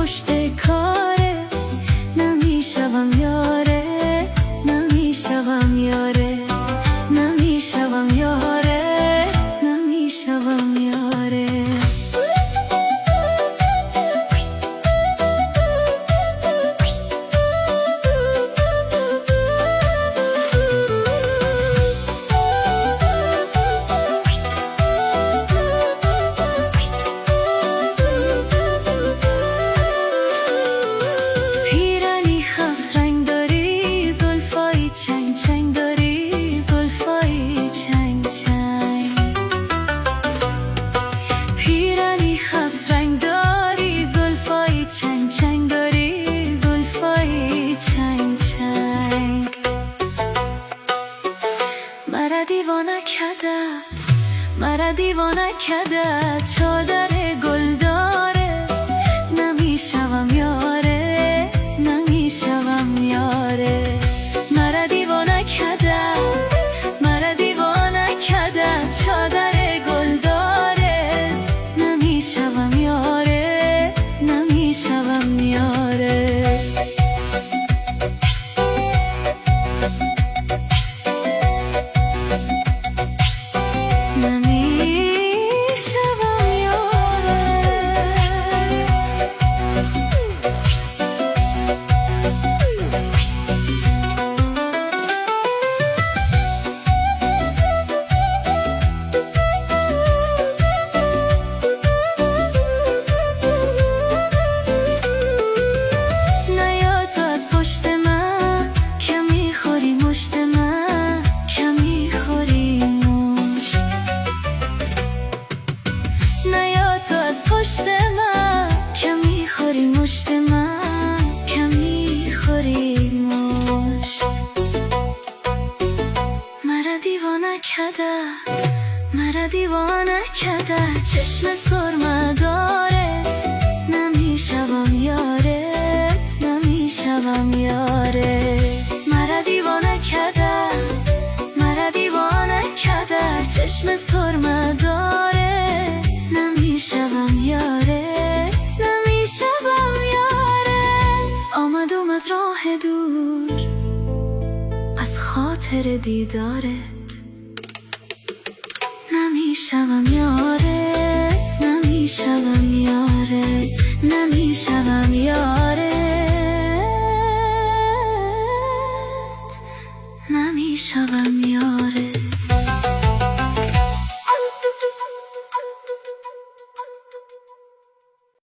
پشت کارت، نمیشوم یارت، نمیشوم یارت، نمیشوم یارت، نمیشوم یارت. پیرنی خف رنگ داری، زلفای چنگ چنگ داری، زلفای چنگ چنگ. پیرنی خف رنگ داری، زلفای چنگ چنگ داری، زلفای چنگ چنگ. مرا دیوانه کرده، مرا دیوانه کرده چادر گل دارت، نمیشوم یارت، نمیشوم یارت. مرا دیوانه کرده، مرا دیوانه کرده چادر گل دارت، نمیشوم یارت، نمیشوم یارت. پشت من کمی خوری مشت من، کمی خوری مشت. مرا دیوانه کرده، مرا دیوانه کرده چشم سرمه دارت، نمیشوم یارت، نمیشوم یارت. مرا دیوانه کرده، مرا دیوانه کرده چشم سرمه دارت، نمیشوم یارت، نمیشوم یارت. آمدم از راه دور از خاطر دیدارت، نمیشوم یارت، نمیشوم یارت، نمیشوم یارت.